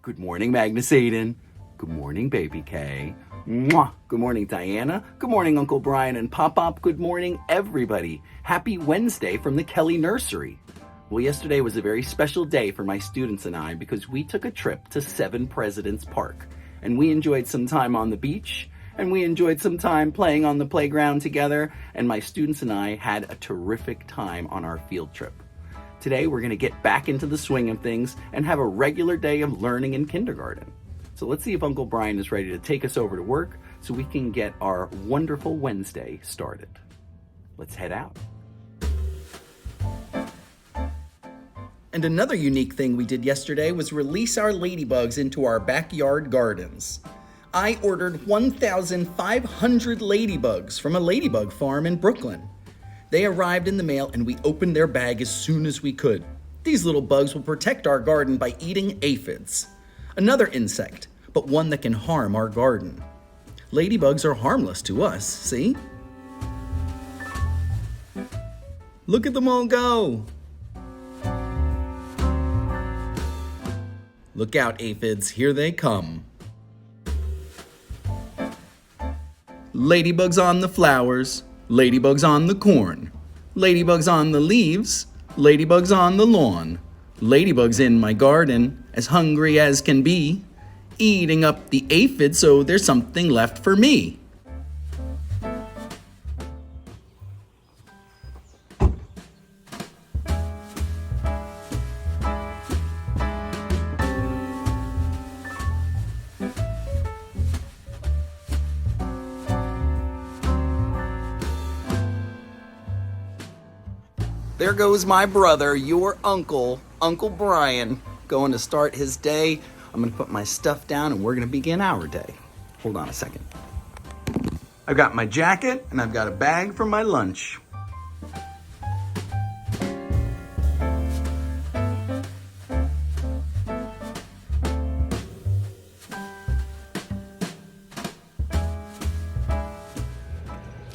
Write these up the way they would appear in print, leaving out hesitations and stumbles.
Good morning, Magnus Aiden. Good morning, Baby K. Mwah. Good morning, Diana. Good morning, Uncle Brian and Pop-Pop. Good morning, everybody. Happy Wednesday from the Kelly Nursery. Well, yesterday was a very special day for my students and I because we took a trip to Seven Presidents Park. And we enjoyed some time on the beach, and we enjoyed some time playing on the playground together, and my students and I had a terrific time on our field trip. Today, we're going to get back into the swing of things and have a regular day of learning in kindergarten. So let's see if Uncle Brian is ready to take us over to work so we can get our wonderful Wednesday started. Let's head out. And another unique thing we did yesterday was release our ladybugs into our backyard gardens. I ordered 1,500 ladybugs from a ladybug farm in Brooklyn. They arrived in the mail and we opened their bag as soon as we could. These little bugs will protect our garden by eating aphids, another insect, but one that can harm our garden. Ladybugs are harmless to us, see? Look at them all go! Look out, aphids, here they come. Ladybugs on the flowers, ladybugs on the corn, ladybugs on the leaves, ladybugs on the lawn, ladybugs in my garden, as hungry as can be, eating up the aphids so there's something left for me. There goes my brother, your uncle, Uncle Brian, going to start his day. I'm going to put my stuff down and we're going to begin our day. Hold on a second. I've got my jacket and I've got a bag for my lunch.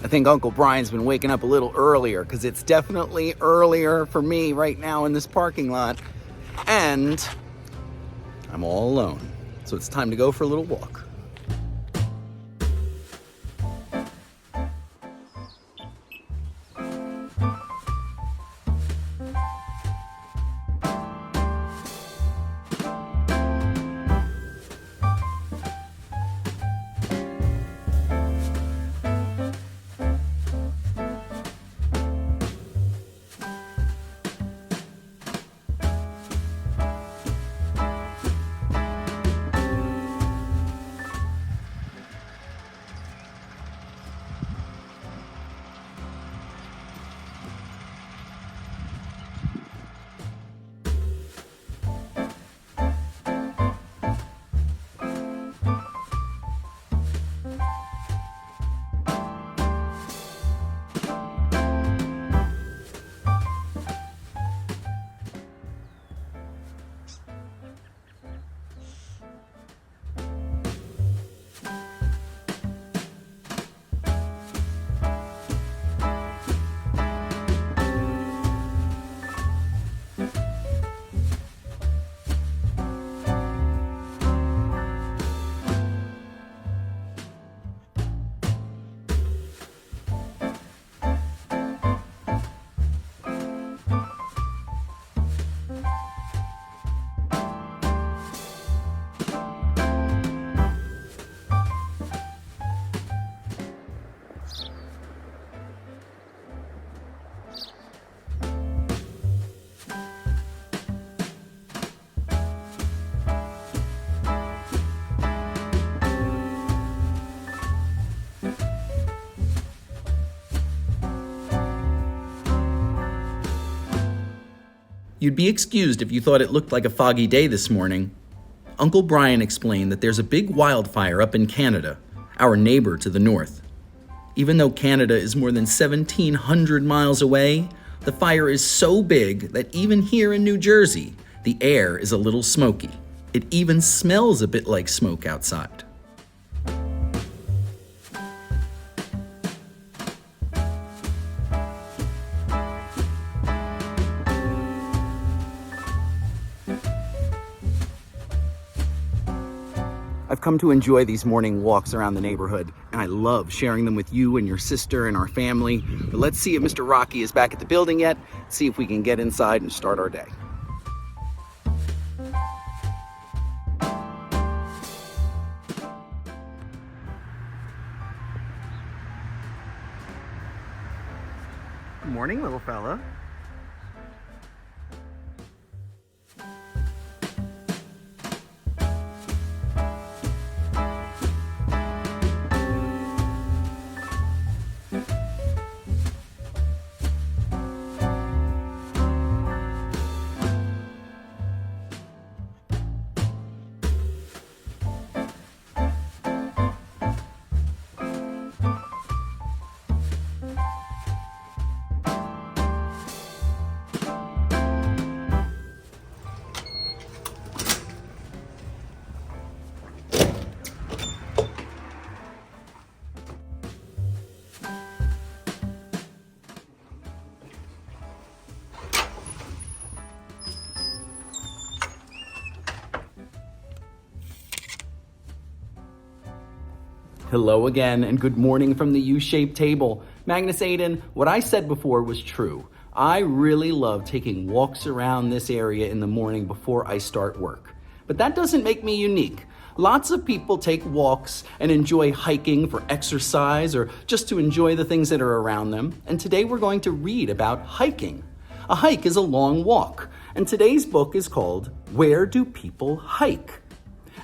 I think Uncle Brian's been waking up a little earlier because it's definitely earlier for me right now in this parking lot. And I'm all alone. So it's time to go for a little walk. You'd be excused if you thought it looked like a foggy day this morning. Uncle Brian explained that there's a big wildfire up in Canada, our neighbor to the north. Even though Canada is more than 1,700 miles away, the fire is so big that even here in New Jersey, the air is a little smoky. It even smells a bit like smoke outside. I've come to enjoy these morning walks around the neighborhood, and I love sharing them with you and your sister and our family. But let's see if Mr. Rocky is back at the building yet, see if we can get inside and start our day. Good morning, little fella. Hello again, and good morning from the U-shaped table. Magnus Aiden, what I said before was true. I really love taking walks around this area in the morning before I start work. But that doesn't make me unique. Lots of people take walks and enjoy hiking for exercise or just to enjoy the things that are around them. And today we're going to read about hiking. A hike is a long walk, and today's book is called Where Do People Hike?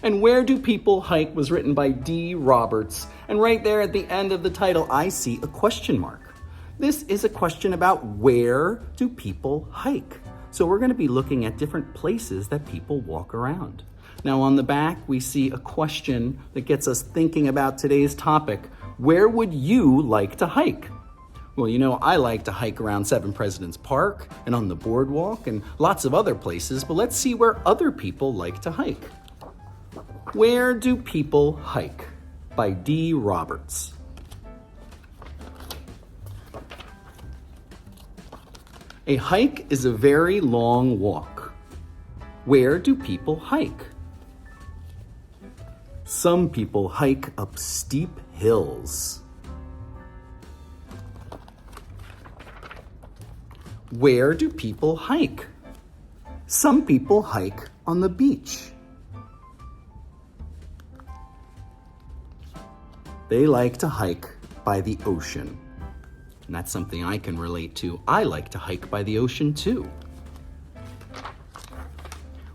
And Where Do People Hike was written by D. Roberts. And right there at the end of the title, I see a question mark. This is a question about where do people hike? So we're going to be looking at different places that people walk around. Now on the back, we see a question that gets us thinking about today's topic. Where would you like to hike? Well, you know, I like to hike around Seven Presidents Park and on the boardwalk and lots of other places, but let's see where other people like to hike. Where Do People Hike? By D. Roberts. A hike is a very long walk. Where do people hike? Some people hike up steep hills. Where do people hike? Some people hike on the beach. They like to hike by the ocean. And that's something I can relate to. I like to hike by the ocean too.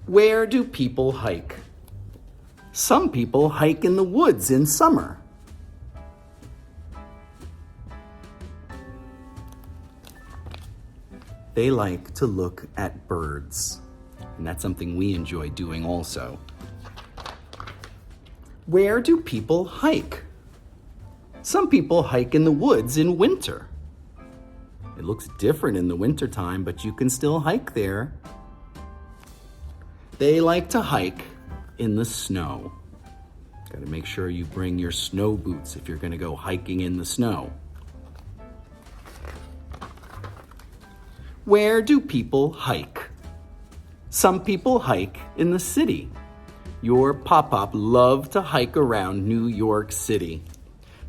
Where do people hike? Some people hike in the woods in summer. They like to look at birds. And that's something we enjoy doing also. Where do people hike? Some people hike in the woods in winter. It looks different in the wintertime, but you can still hike there. They like to hike in the snow. Got to make sure you bring your snow boots if you're going to go hiking in the snow. Where do people hike? Some people hike in the city. Your pop-pop love to hike around New York City.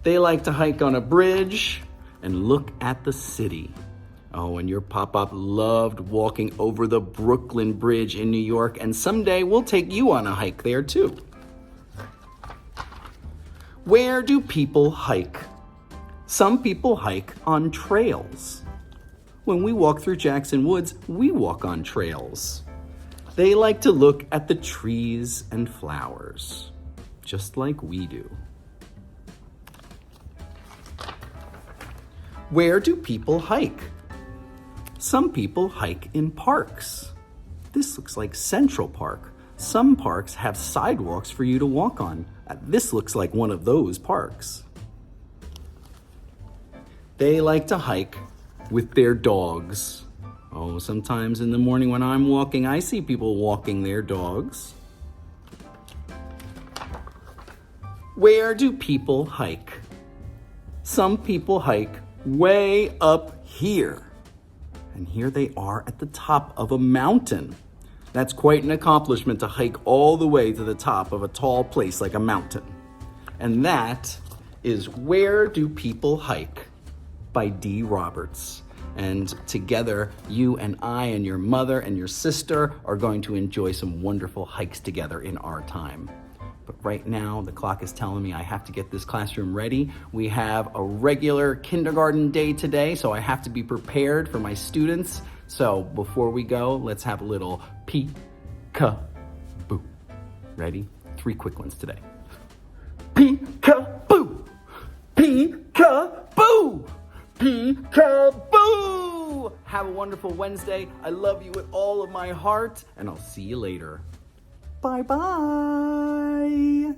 They like to hike on a bridge and look at the city. Oh, and your pop-pop loved walking over the Brooklyn Bridge in New York, and someday we'll take you on a hike there too. Where do people hike? Some people hike on trails. When we walk through Jackson Woods, we walk on trails. They like to look at the trees and flowers, just like we do. Where do people hike? Some people hike in parks. This looks like Central Park. Some parks have sidewalks for you to walk on. This looks like one of those parks. They like to hike with their dogs. Oh, sometimes in the morning when I'm walking, I see people walking their dogs. Where do people hike? Some people hike way up here. And here they are at the top of a mountain. That's quite an accomplishment to hike all the way to the top of a tall place like a mountain. And that is Where Do People Hike by Dee Roberts. And together, you and I and your mother and your sister are going to enjoy some wonderful hikes together in our time. But right now, the clock is telling me I have to get this classroom ready. We have a regular kindergarten day today, so I have to be prepared for my students. So before we go, let's have a little peek-a-boo. Ready? 3 quick ones today. Peek-a-boo! Peek-a-boo! Peek-a-boo! Have a wonderful Wednesday. I love you with all of my heart, and I'll see you later. Bye-bye.